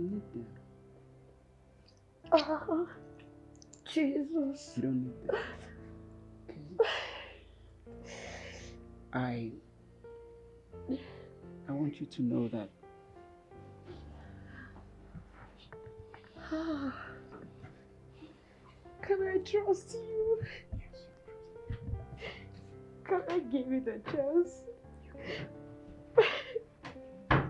don't need them. Oh, Jesus. You don't need them. Okay? I want you to know that can I trust you? Can I give it a chance? I've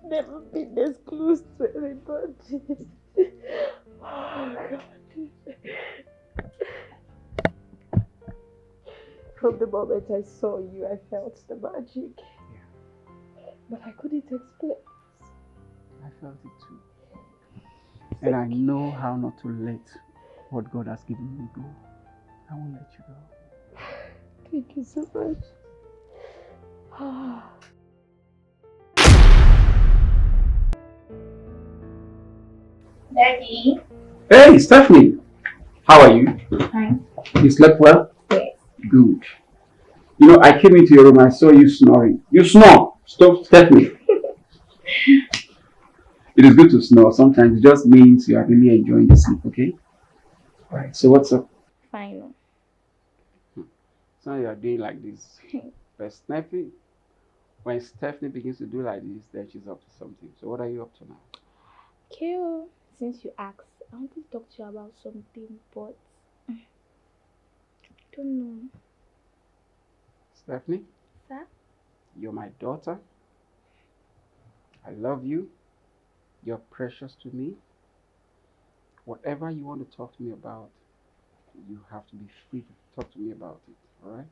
never been this close to anybody. Oh, God. From the moment I saw you, I felt the magic. Yeah. But I couldn't explain. I felt it too. And I know how not to let what God has given me go. I won't let you go. Thank you so much. Daddy. Hey, Stephanie! How are you? Fine. You slept well? Yes. Good. You know, I came into your room, I saw you snoring. You snore! Stop, Stephanie. It is good to snore. Sometimes it just means you are really enjoying the sleep, okay? Alright, so what's up? Fine. So you are doing like this. But Stephanie, when Stephanie begins to do like this, then she's up to something. So what are you up to now? Okay, since you asked, I want to talk to you about something, but I don't know. Stephanie? Sir? You're my daughter. I love you. You're precious to me. Whatever you want to talk to me about, you have to be free to talk to me about it, alright?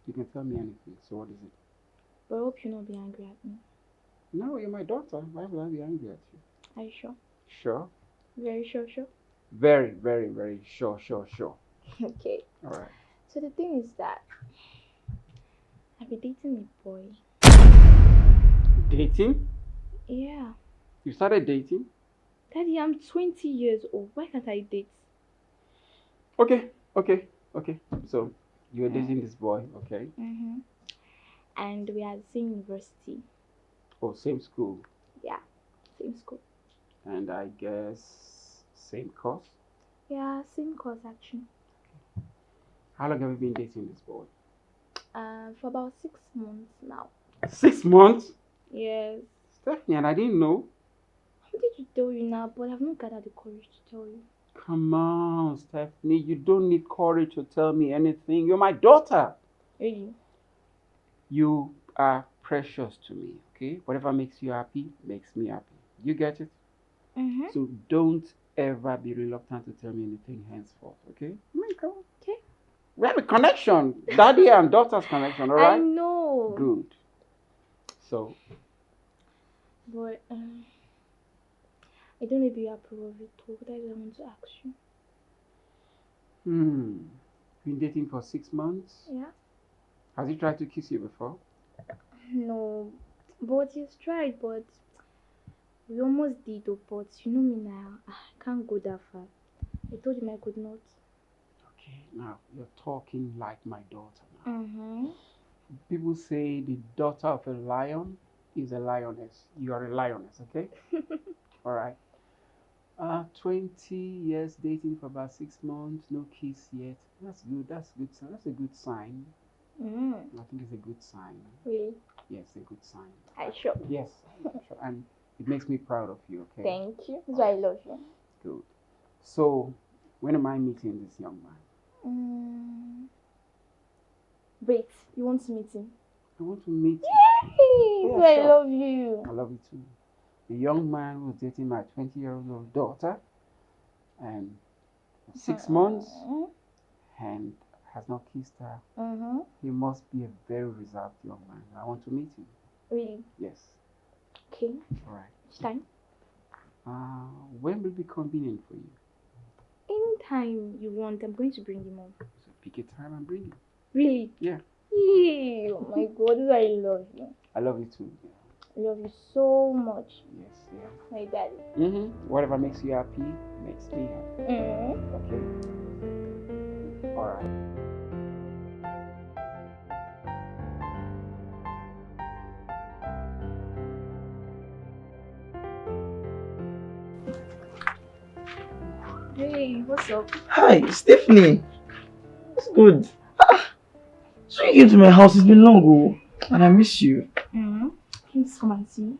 You can tell me anything. So what is it? But I hope you'll not be angry at me. No, you're my daughter. Why would I be angry at you? Are you sure? Sure. Very sure. Very, very, very sure. Okay. Alright. So the thing is that I've been dating a boy. Dating? Yeah. You started dating? Daddy, I'm 20 years old. Why can't I date? Okay. So you were dating this boy, okay? Mm-hmm. And we are at the same university. Oh, same school. Yeah, same school. And I guess same course? Yeah, same course actually. How long have you been dating this boy? For about 6 months now. 6 months? Yes. Stephanie, and I didn't know. I wanted to tell you now, but I've not gathered the courage to tell you. Come on, Stephanie. You don't need courage to tell me anything. You're my daughter. Really? You are precious to me, okay? Whatever makes you happy makes me happy. You get it? Mm-hmm. So don't ever be reluctant to tell me anything henceforth, okay? Okay. We have a connection. Daddy and daughter's connection, alright? I know. Good. So, But I don't know if you approve of it too, but I want to ask you. been dating for 6 months? Yeah? Has he tried to kiss you before? No. But he's tried, but we almost did though, but you know me now. I can't go that far. I told him I could not. Okay, now you're talking like my daughter now. Mm-hmm. People say the daughter of a lion is a lioness. You are a lioness, okay? Alright. 20 years dating for about 6 months, no kiss yet. That's good. That's a good sign. I think it's a good sign. Really? Yes, a good sign. Are you sure? Yes, sure. And it makes me proud of you, okay? Thank you. That's why I love you. Good. So, when am I meeting this young man? Wait, you want to meet him? I want to meet Yay! Yeah, So I sure. love you. I love you too. A young man was dating my 20-year-old daughter and 6 months and has not kissed her. He must be a very reserved young man. I want to meet him. Really? Yes. Okay. Alright. Which time? When will be convenient for you? Anytime you want, I'm going to bring him on. So pick a time and bring him. Really? Yeah. Yay! Oh my god, I love you. I love you too. Yeah. I love you so much. Yes, yeah. My daddy. Whatever makes you happy makes me happy. Okay? Alright. Hey, what's up? Hi, Stephanie. It's good. So you came to my house, it's been long ago, and I miss you. Please come and see.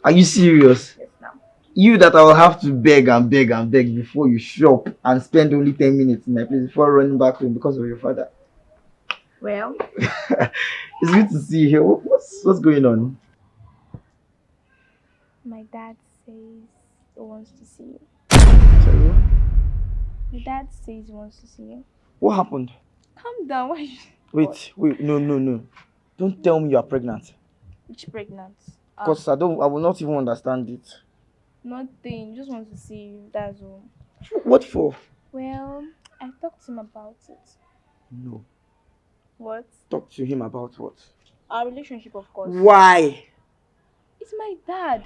Are you serious? Yes, now. You that I will have to beg and beg and beg before you shop and spend only 10 minutes in my place before running back home because of your father. Well, It's good to see you here. What's going on? my dad says he wants to see you. Sorry, what? My dad says he wants to see you. What happened? Calm down. Why? Wait, no. Don't tell me you are pregnant. Which pregnant? Because I will not even understand it. Nothing. Just want to see you. That's all. What for? Well, I talked to him about it. No. What? Talk to him about what? Our relationship, of course. Why? It's my dad.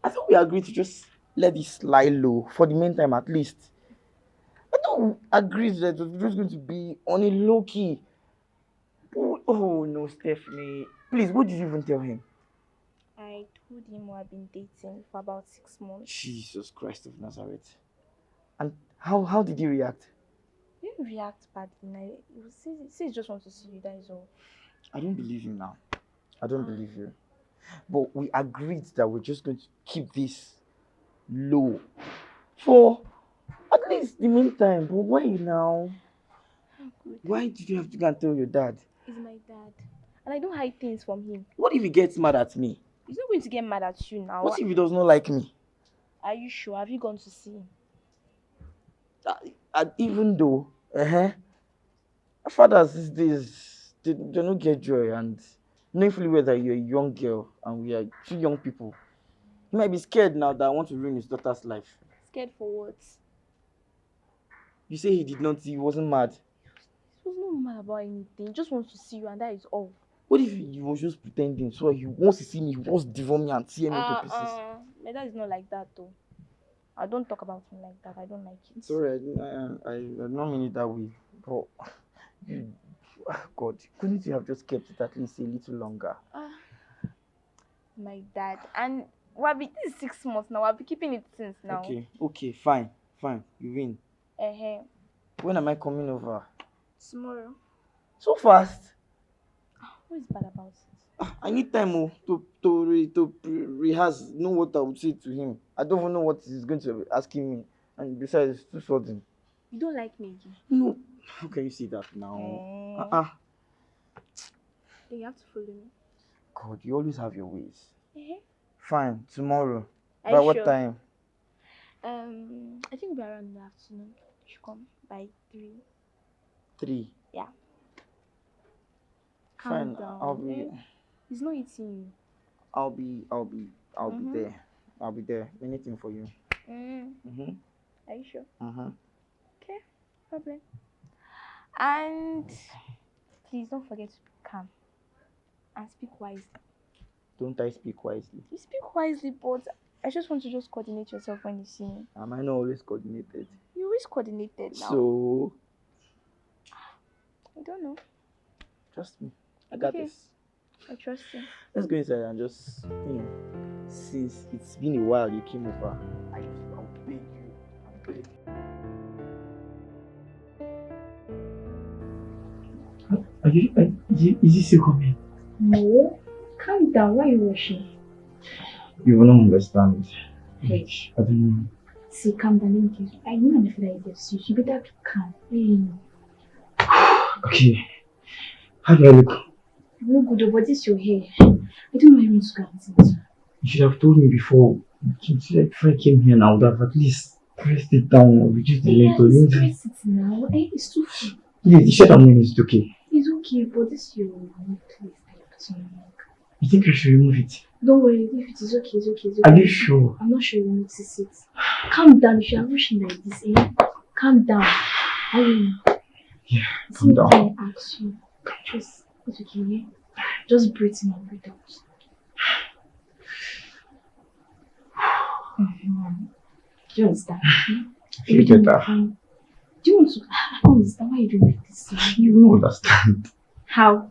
I thought we agreed to just let this lie low for the meantime at least. I thought we agreed that it was just going to be on a low key. Oh no, Stephanie. Please, what did you even tell him? I told him we have been dating for about 6 months. Jesus Christ of Nazareth. And how did he react? He didn't react badly. He says he just wants to see you. That is all. I don't believe you now. I don't believe you. But we agreed that we're just going to keep this low for at least the meantime. But why now? Good. Why did you have to go and tell your dad? He's my dad. And I don't hide things from him. What if he gets mad at me? He's not going to get mad at you now. What if he does not like me? Are you sure? Have you gone to see him? Even though, fathers these days, they don't get joy, and knowing fully well that you're a young girl and we are two young people, he might be scared now that I want to ruin his daughter's life. Scared for what? You say he wasn't mad. He was not mad about anything. He just wants to see you, and that is all. What if he was just pretending? So he wants to see me, he wants to devour me and tear me to pieces. My dad is not like that though. I don't talk about him like that. I don't like it. Sorry, I don't mean it that way. But God, couldn't you have just kept it at least a little longer? My dad. And this is 6 months now. I'll be keeping it since now. Okay, fine. You win. When am I coming over? Tomorrow. So fast? What is bad about it? I need time to rehearse, know what I would say to him. I don't even know what he's going to be asking me. And besides, it's too sudden. You don't like me again? No. How can you say that now? Then you have to follow me. God, you always have your ways. Fine, tomorrow. Are By you what sure? time? I think we'll be around in the afternoon. You should come by 3. 3. Yeah. Fine. Calm down. I'll be. He's not eating you. I'll be there. I'll be there. Anything for you. Are you sure? Okay, no problem. And please don't forget to be calm and speak wisely. Don't I speak wisely? You speak wisely, but I just want to just coordinate yourself when you see me. Am I not always coordinated? You're always coordinated now. So I don't know. trust me. I got this. I trust you. Let's go inside and just, since it's been a while you came over, I'll beg you. Is he still coming? No. Calm down. Why are you rushing? You will not understand. Hey. I don't know. See, calm down. I know I'm afraid of you. You better be calm. Okay. How do I look? You look good, but this your hair. I don't know how to go and see. You should have told me before. If I came here now, I would have at least pressed it down or reduced the length. Press it now. It's too full. Please, the shirt I'm wearing is okay. It's okay, but this is your necklace. You think I should remove it? Don't worry, if it is okay, it's okay. Are you sure? I'm not sure you notice it. Calm down, if you are rushing like this, calm down. Yeah, calm down. I ask you. Just, it's okay, yeah? Just breathe in and breathe out. Do you understand? Feel better. Do you want to? I don't understand why you do like this. You don't understand. How?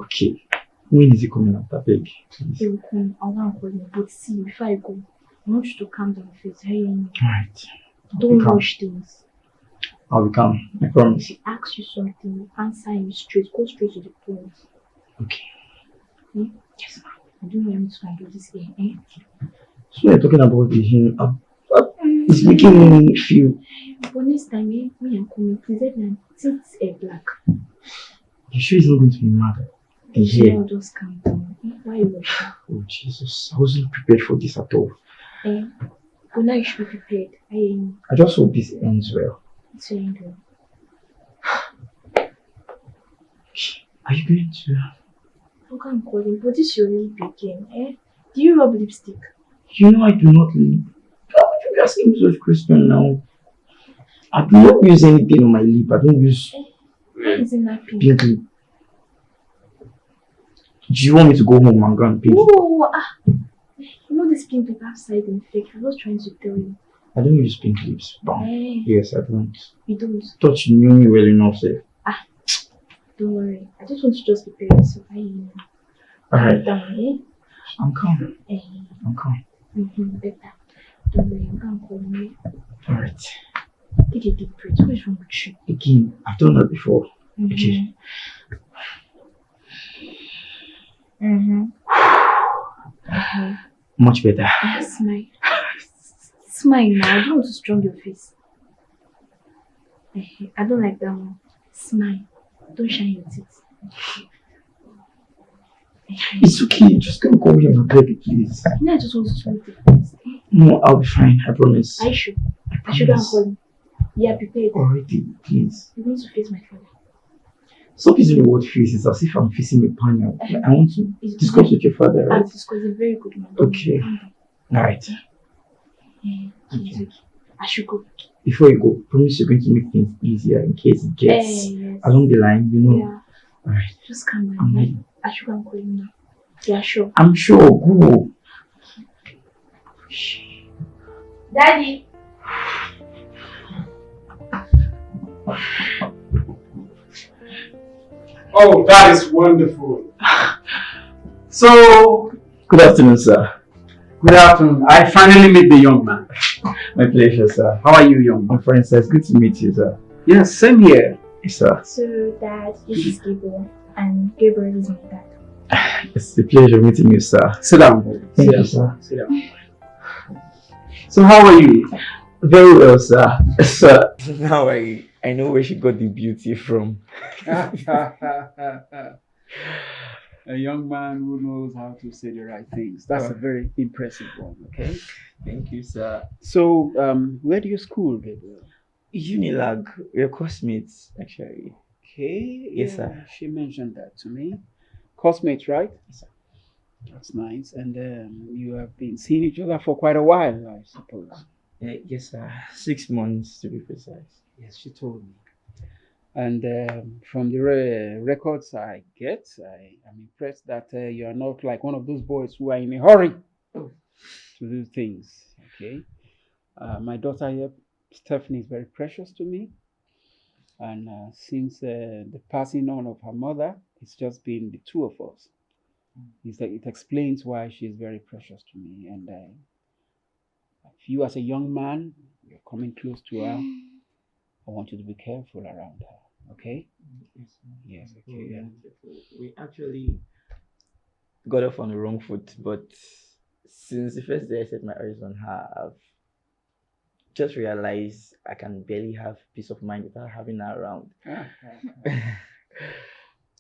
Okay. When is he coming after beg? He will come. I want to call you. But see, before I go, I want you to calm down first. Alright. Don't rush things. I'll be calm. I promise. If he asks you something, answer him straight. Go straight to the point. Okay. Hmm? Yes, ma'am. I don't want me to handle this here. Eh? So you're talking about him. It's making me feel. But next time, me and coming, please let me sit black. You sure he's not going to be mad? Yeah. Just calm down. Why are you rushing? Oh Jesus, I wasn't prepared for this at all. But now you should be prepared. I just hope this ends well. It's your end well. Are you going to? How can I call him? But this is your lip again, eh? Do you rub lipstick? You know I do not lip. How would you be asking me such question now? I do not use anything on my lip. I don't use Isn't that pink? pink lip. Do you want me to go home and go and pink? No, you know this pink lip have side effect. I was trying to tell you. I don't use pink lips. Yes, I don't. You don't? Thought you knew me well enough, sir. Don't worry. I just want to just prepare yourself. Alright. Down, eh? I'm calm. I'm calm. Better. Don't worry. I'm going to call you. Alright. Take a deep breath. What is wrong with you? Again, I've done that before. Okay. Much better. Smile. Smile now. I don't want to strong your face. I don't like that one. Smile. Don't shine your teeth. It's okay. You're just gonna go here and beg it, please. No, I just want to make the face. No, I'll be fine. I promise. I should. I should go and call him. Yeah, prepared. Already, please. You're going to face my father. Stop using the word face. It's as if I'm facing a panel. I want to discuss with your father, right? I'll discuss a very good man. Okay. Alright. Okay. I should go. Before you go, promise you're going to make things easier in case it gets along the line, you know. Yeah. Alright. Just come back. I'm ready. I should go and call him now. Yeah, sure. I'm sure. Go. Daddy. Oh, that is wonderful. So, Good afternoon, sir. good afternoon. I finally met the young man. My pleasure, sir. How are you, young man? I'm fine, sir. It's good to meet you, sir. Yes, same here. Yes, sir. So, Dad, this is Gabriel. And Gabriel is my dad. It's a pleasure meeting you, sir. Sit down. Thank you, sir. Sit down. So, how are you? Very well, sir. Sir, now I know where she got the beauty from. A young man who knows how to say the right things. That's a very impressive one, okay? Thank you, sir. So, where do you school, Gabriel? Unilag, your classmates, actually. Okay. Yes, sir. She mentioned that to me. Cosmates, right? Yes, sir. That's nice. And you have been seeing each other for quite a while, I suppose. Yes, sir. 6 months to be precise. Yes, she told me. And from the records I get, I am impressed that you are not like one of those boys who are in a hurry to do things. Okay. My daughter here, Stephanie, is very precious to me. And since the passing on of her mother, it's just been the two of us. It explains why she is very precious to me. And if you, as a young man, you're coming close to her, I want you to be careful around her. Okay? Yes. Okay. Yeah. We actually got off on the wrong foot, but since the first day I set my eyes on her, I've just realized I can barely have peace of mind without having her around.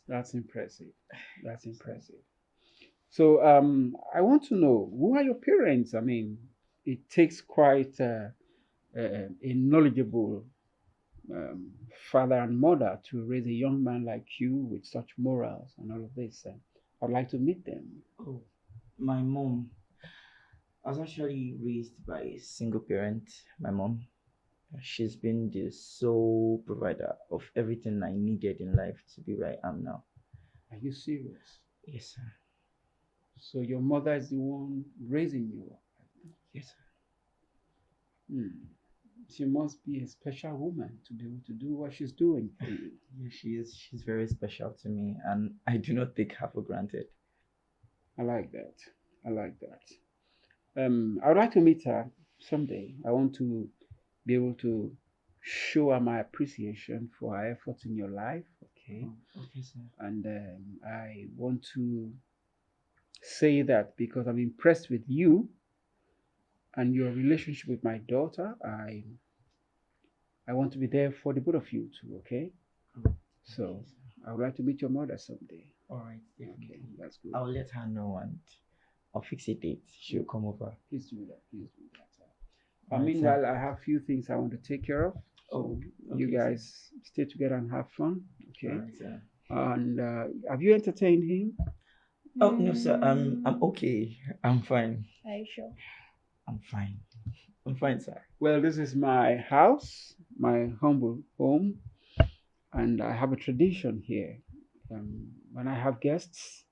That's impressive. That's impressive. So I want to know, who are your parents? I mean, it takes quite a knowledgeable father and mother to raise a young man like you with such morals and all of this. I'd like to meet them. Oh, my mom. I was actually raised by a single parent, my mom. She's been the sole provider of everything I needed in life to be where I am now. Are you serious? Yes, sir. So your mother is the one raising you? Yes, sir. She must be a special woman to be able to do what she's doing for you. Yes, she is. She's very special to me, and I do not take her for granted. I like that. I like that. I would like to meet her someday. I want to be able to show her my appreciation for her efforts in your life. Okay. Okay, sir. And I want to say that because I'm impressed with you and your relationship with my daughter, I want to be there for the both of you too, okay? So I would like to meet your mother someday. All right. Okay, that's good. I'll let her know and I'll fix a date. She'll come over. Please do that. Please do that. Alright, Meanwhile, I have a few things I want to take care of. So you okay, guys stay together and have fun, okay? Alright, sir. And have you entertained him? Oh no, sir. I'm okay. I'm fine. Are you sure? I'm fine. I'm fine, sir. Well, this is my house, my humble home, and I have a tradition here. When I have guests,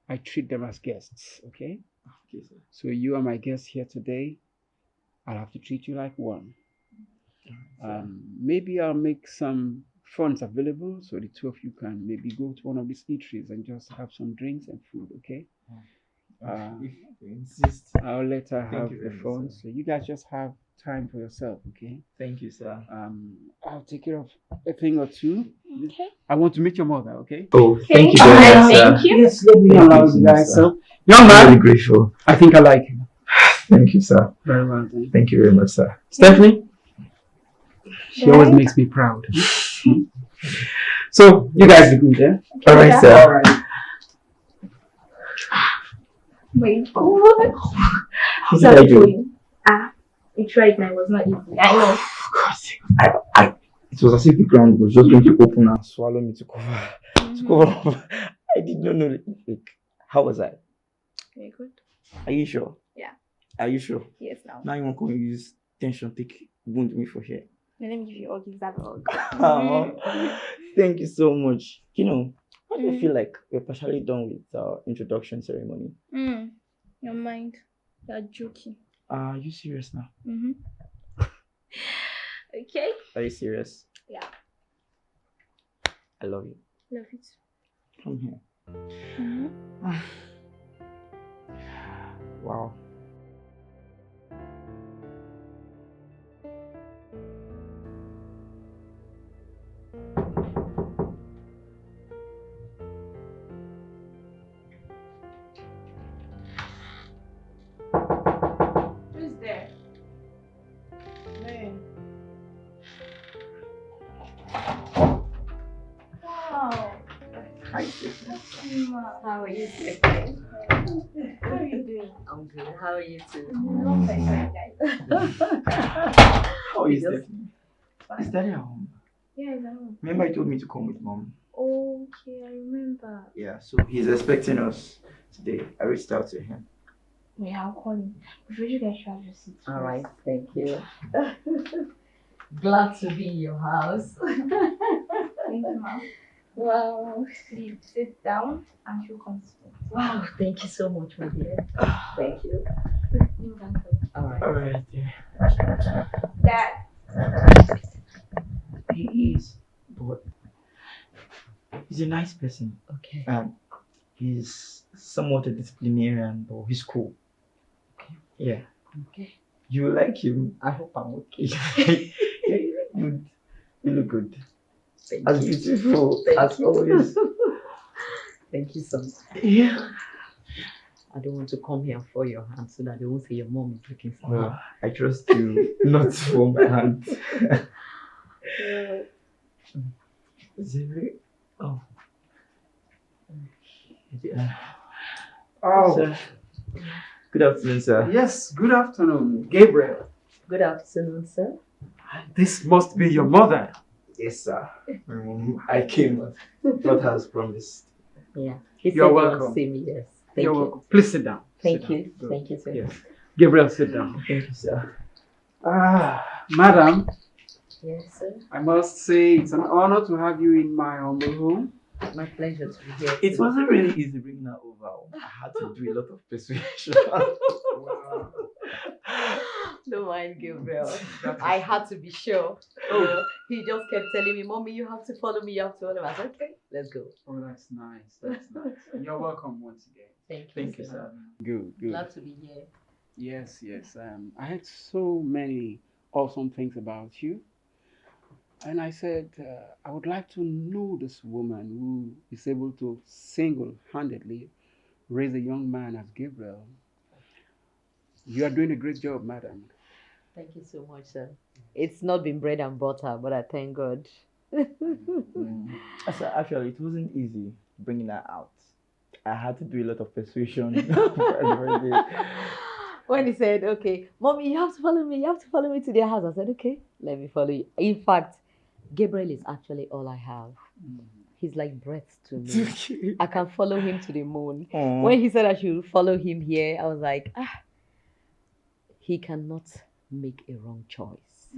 I treat them as guests, okay? Okay, sir. So you are my guest here today. I'll have to treat you like one. Maybe I'll make some funds available so the two of you can maybe go to one of these eateries and just have some drinks and food, okay? If you insist. I'll let her have you the very much, funds. sir. So you guys just have time for yourself, okay? Thank you, sir. I'll take care of a thing or two. Okay. I want to meet your mother, okay? Oh, Thank you very very much, sir. Thank you. Yes, let me Thank allow you so you much, guys. sir. So, young I'm man, really grateful. I think I like him. Thank you, sir. Very well done. Thank you very much, sir. Stephanie, she always makes me proud. So, you guys be good, yeah? All right, sir. All right. Wait. How did I do? You tried now. It was not easy. I know. Of course. It was as if the ground was just going to open and swallow me to cover. To cover up. I did not know. Like, how was I? Very good. Are you sure? Yeah. Are you sure? Yes, now. Now you want to use tension, take wound me for here. Let me give you all these that hug. Oh, thank you so much. You know, how do you feel like we're partially done with our introduction ceremony? Your mind. You're joking. Are you serious now? Okay. Are you serious? Yeah. I love you. Love it. Come here. Wow. Who's there? Man. Wow. Hi, Stephanie. How are you doing? How are you doing? I'm good. How are you too? Long time, guys. How are you, Just- Stephanie? Is Daddy at home? Yeah, I know. Remember, you told me to come with Mom. Okay, I remember. Yeah, so he's expecting us today. I reached out to him. Yeah, I'll call him. Before you guys should have your seats. All right, thank you. Glad to be in your house. Thank you, ma'am. Wow. Please sit down and she'll come to me. Wow, thank you so much, my dear. Thank you. All right. All right, yeah. Dad. He is, but he's a nice person. Okay. And he's somewhat a disciplinarian, but he's cool. Okay. Yeah. Okay. You like him. I hope I'm okay. Yeah, you look good. You look good. Thank As you. beautiful Thank as you. always. Thank you so much. Yeah. I don't want to come here and fall your hand so that they won't say your mom is looking for Well, I trust you not for my hand. her. Zero. Oh. Yeah. Oh, Sir. Good afternoon, sir. yes, good afternoon, Gabriel. Good afternoon, sir. This must be your mother. Yes, sir. I came, but has promised. Yeah. He You're said welcome. you'll see me, yes. Thank You're you. welcome. Please sit down. Thank Sit you. down. Good. Thank you, sir. Yes. Gabriel, sit down. Thank you, sir. Madam, Yes, sir. I must say it's an honor to have you in my humble home. My pleasure to be here. It wasn't really easy bringing her over. I had to do a lot of persuasion. Wow. Don't mind Gabriel. I had to be sure. Oh, he just kept telling me, Mommy, you have to follow me, you have to follow me. I said, okay, let's go. Oh, that's nice. That's nice. You're welcome once again. Thank you, sir. Good, good. Glad to be here. Yes, yes. I had so many awesome things about you. And I said, I would like to know this woman who is able to single handedly raise a young man as Gabriel. You are doing a great job, madam. Thank you so much, sir. It's not been bread and butter, but I thank God. So actually, it wasn't easy bringing her out. I had to do a lot of persuasion. When he said, okay, mommy, you have to follow me. You have to follow me to their house. I said, okay, let me follow you. In fact, Gabriel is actually all I have. He's like breath to me. I can follow him to the moon. When he said I should follow him here, I was like, he cannot make a wrong choice.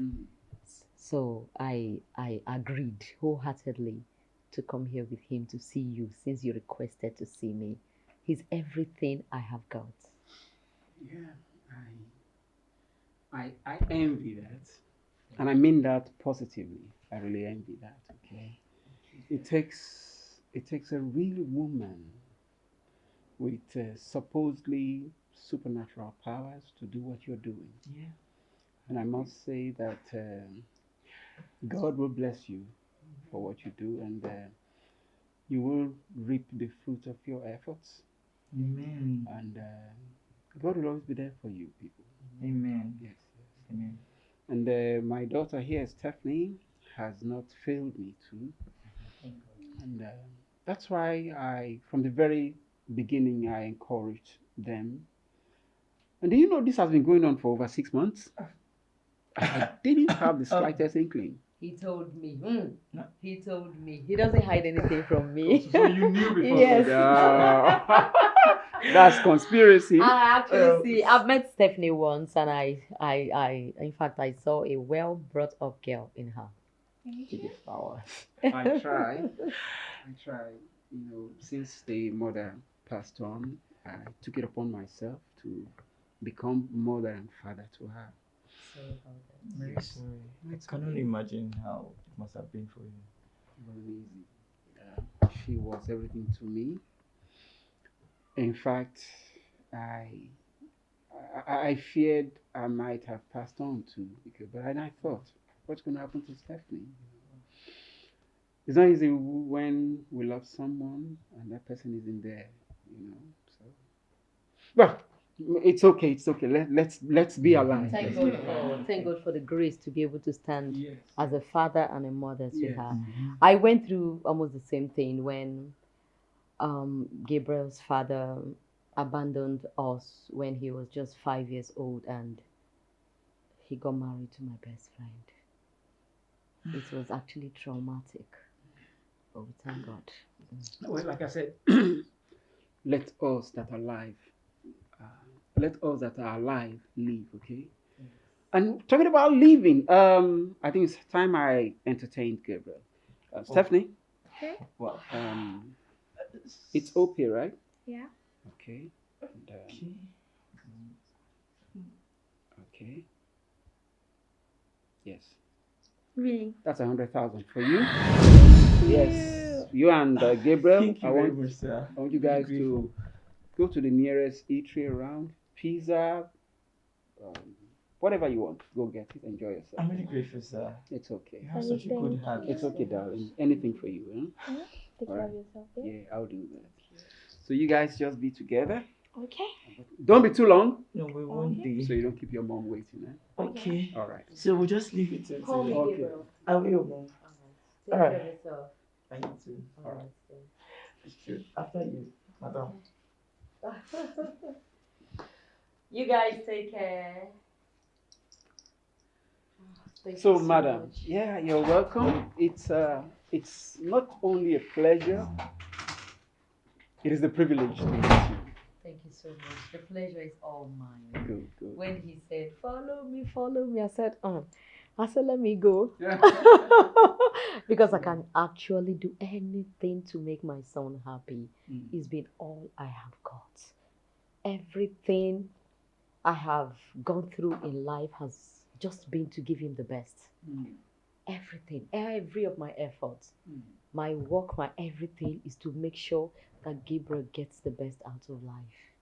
So I agreed wholeheartedly to come here with him to see you since you requested to see me. He's everything I have got. Yeah, I envy that. And I mean that positively. I really envy that, okay? It takes a real woman with supposedly supernatural powers to do what you're doing. Yeah. And I must say that God will bless you for what you do, and you will reap the fruit of your efforts. Amen. And God will always be there for you, people. Amen. Yes, yes. Amen. And my daughter here, Stephanie, has not failed me too. And that's why from the very beginning, I encouraged them. And do you know this has been going on for over 6 months? I didn't have the slightest inkling. He told me. He told me. He doesn't hide anything from me. So you knew before? Yes. That's conspiracy. I actually see. I've met Stephanie once, and in fact, I saw a well brought up girl in her. I try. You know, since the mother passed on, I took it upon myself to become mother and father to her. Sorry about that. Very sorry. I can only imagine how it must have been for you. It wasn't easy. She was everything to me. In fact, I feared I might have passed on too, but I thought, what's going to happen to Stephanie? It's not easy when we love someone and that person isn't there, you know. So, well, it's okay. It's okay. Let's be alive. Thank God for the grace to be able to stand as a father and a mother to her. Mm-hmm. I went through almost the same thing when Gabriel's father abandoned us when he was just 5 years old, and he got married to my best friend. It was actually traumatic, but we thank God. Well, like I said, let us that are alive, live, okay? And talking about living, I think it's time I entertained Gabriel. Stephanie? Okay. Well, It's OP, right? Yeah. Okay. And, okay. Yes. Really? That's 100,000 for you. Yes. You and Gabriel. thank you very much, sir. I want you guys to go to the nearest eatery around. Pizza, whatever you want. Go get it. Enjoy yourself. I'm really grateful, sir. It's okay. You have such a good heart. It's okay, darling. Anything for you. Huh? Take care of yourself. Yeah. Yeah, I'll do that. So you guys just be together. Okay. Don't be too long, No, we won't be. so you don't keep your mom waiting. Eh? Okay. All right. So we'll just leave it until. Call me, Okay. Gabriel. I will, Mom. Take Alright. care of yourself. I need to. All right. Sure. After you, madam. You guys take care. Thank So, you madam, much. yeah, you're welcome. It's not only a pleasure; it is a privilege to meet you. Thank you so much. The pleasure is all mine. Good, good. When he said, follow me, I said, let me go. Yeah. Because I can actually do anything to make my son happy. Mm. It's been all I have got. Everything I have gone through in life has just been to give him the best. Mm. Everything, every of my efforts, Mm. my work, my everything is to make sure that Gabriel gets the best out of life.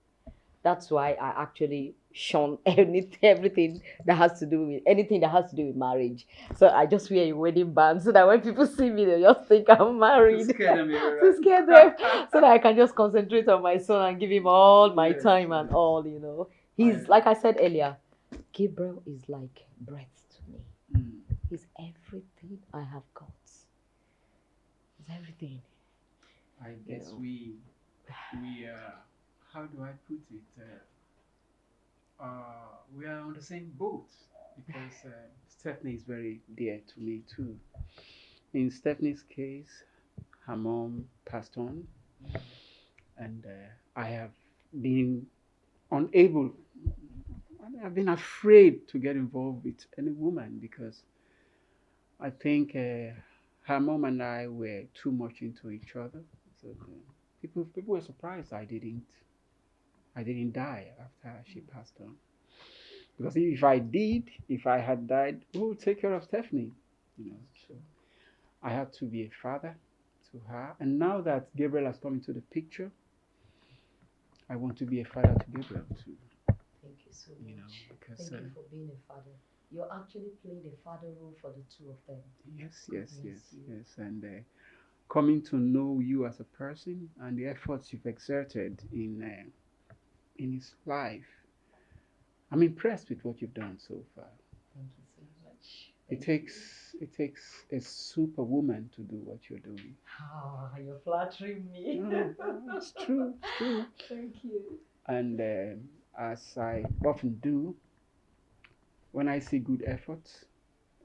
That's why I actually shun everything that has to do with anything that has to do with marriage. So I just wear a wedding band so that when people see me, they just think I'm married. To scare them, you're To right. scare them, so that I can just concentrate on my son and give him all my Yes, time and yes. all, you know. He's, like I said earlier, Gabriel is like breath to me. Mm. He's everything I have got. He's everything. I guess know. we how do I put it? We are on the same boat because Stephanie is very dear to me too. In Stephanie's case, her mom passed on, and I have been unable. I've been afraid to get involved with any woman because I think her mom and I were too much into each other. So people were surprised I didn't die after she passed on. Because if I had died, who would take care of Stephanie? You know, so I had to be a father to her. And now that Gabriel has come into the picture, I want to be a father to Gabriel too. Thank you so You know, much. because Thank you for being a father. You actually played a father role for the two of them. yes, God yes, bless yes, you. yes, and coming to know you as a person and the efforts you've exerted in his life, I'm impressed with what you've done so far. Thank you so much. It takes a superwoman to do what you're doing. Ah, you're flattering me. No, it's true, it's true. Thank you. And as I often do, when I see good efforts,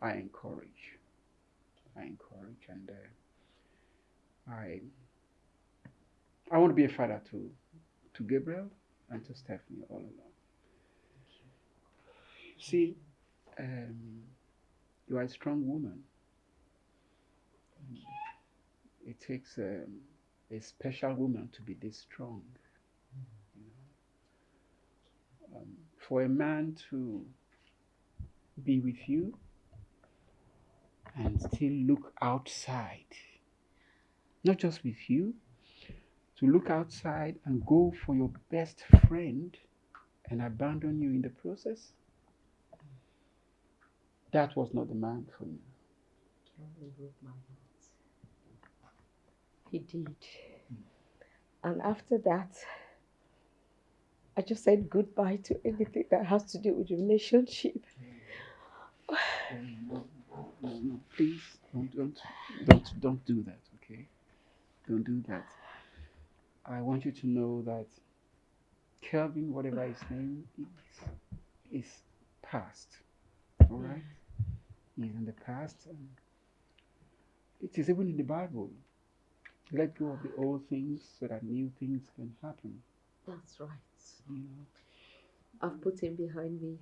I encourage. And I I want to be a father to Gabriel and to Stephanie all along. See, um, you are a strong woman. It takes a special woman to be this strong. You know? For a man to be with you and still look outside, not just with you, to look outside and go for your best friend and abandon you in the process, that was not the man for you. He broke my heart. He did. And after that, I just said goodbye to anything that has to do with relationship. No, please don't do that, okay? Don't do that. I want you to know that Kelvin, whatever his name is past. All right, he's in the past, and it is even in the Bible. Let go of the old things so that new things can happen. That's right. You know. I've put him behind me.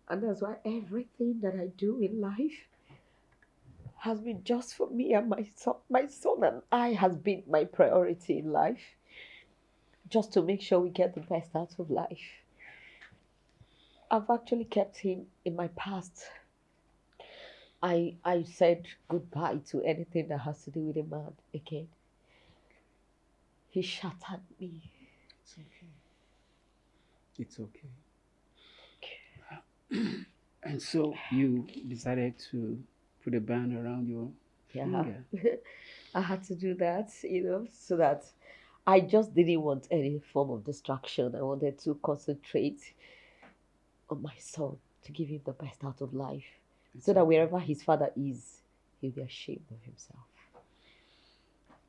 And that's why everything that I do in life has been just for me and my son. My son and I has been my priority in life. Just to make sure we get the best out of life. I've actually kept him in my past. I said goodbye to anything that has to do with a man again. He shattered me. It's okay. It's okay. And so you decided to put a band around your finger. I had to do that, so that I just didn't want any form of distraction. I wanted to concentrate on my son to give him the best out of life. So that wherever his father is, he'll be ashamed of himself.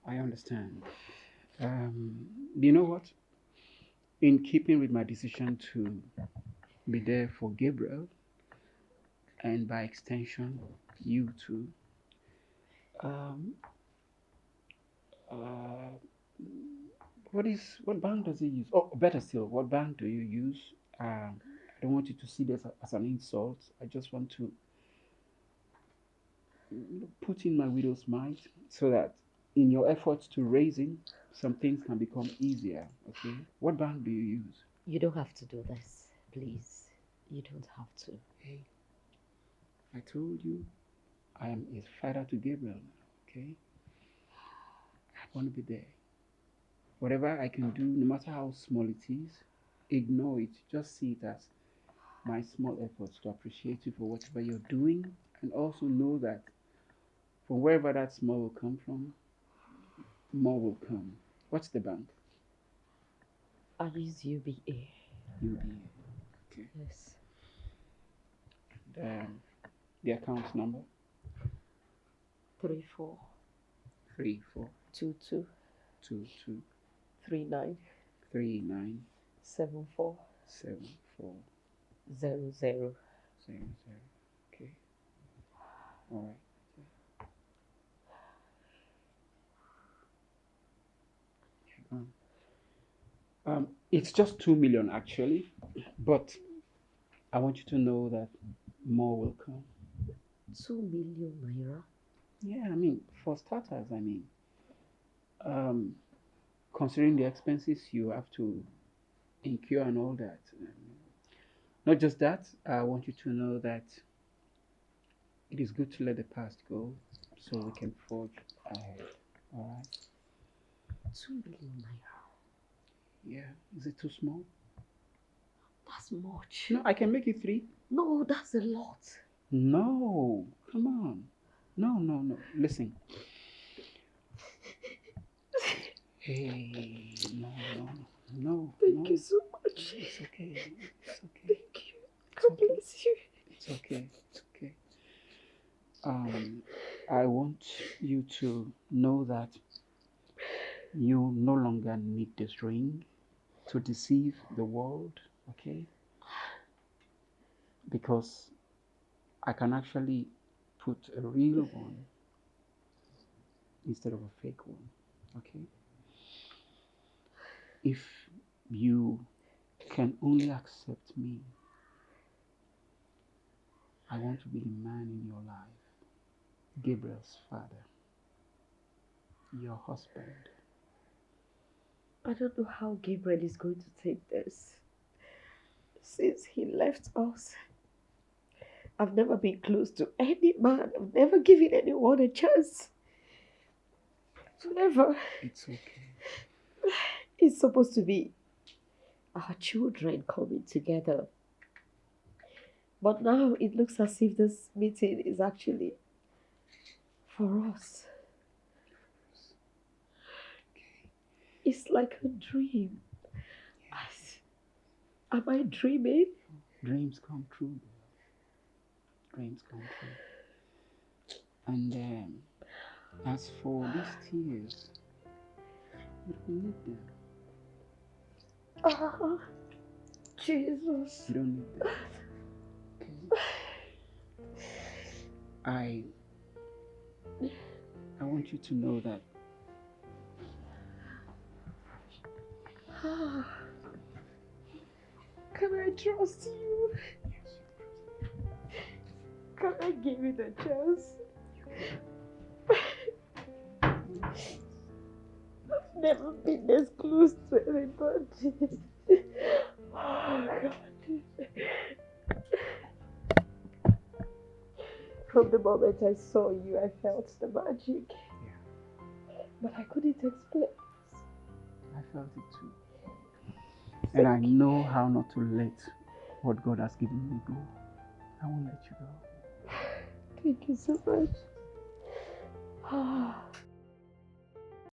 I understand. You know what? In keeping with my decision to be there for Gabriel, and by extension, you too, um, uh, what bank does he use? Oh, better still, what bank do you use? I don't want you to see this as an insult. I just want to put in my widow's mite so that in your efforts to raise him, some things can become easier. Okay, what bank do you use? You don't have to do this, please. You don't have to. Hey, I told you I am his father to Gabriel. Okay, I want to be there. Whatever I can do, no matter how small it is, ignore it. Just see it as my small efforts to appreciate you for whatever you're doing, and also know that from wherever that small will come from, more will come. What's the bank? I use UBA. UBA. Okay. Yes. The account number? 34 34 22 22 39 39 74 74 00. 00. Okay. All right. It's just 2 million actually, but I want you to know that more will come. 2 million naira. Yeah, I mean, for starters, I mean, considering the expenses you have to incur and all that. Not just that, I want you to know that it is good to let the past go so we can forge ahead. All right? 2 million naira. Yeah. Is it too small? That's much. No, I can make it 3. No, that's a lot. No, come on. No. Listen. Hey, no. Thank you so much. It's okay. It's okay. Thank you. God bless you. It's okay. I want you to know that you no longer need this ring to deceive the world, okay? Because I can actually put a real one instead of a fake one, okay? If you can only accept me, I want to be the man in your life, Gabriel's father, your husband. I don't know how Gabriel is going to take this. Since he left us, I've never been close to any man. I've never given anyone a chance. Never. It's okay. It's supposed to be our children coming together. But now it looks as if this meeting is actually for us. It's like a dream. Am I dreaming? Dreams come true, girl. Dreams come true. And as for these tears, you don't need them. Ah, Jesus. You don't need them. Okay? I want you to know that can I trust you? Can I give it a chance? I've never been this close to anybody. Oh, God. From the moment I saw you, I felt the magic. Yeah. But I couldn't explain. I felt it too. And I know how not to let what God has given me go. I won't let you go. Thank you so much.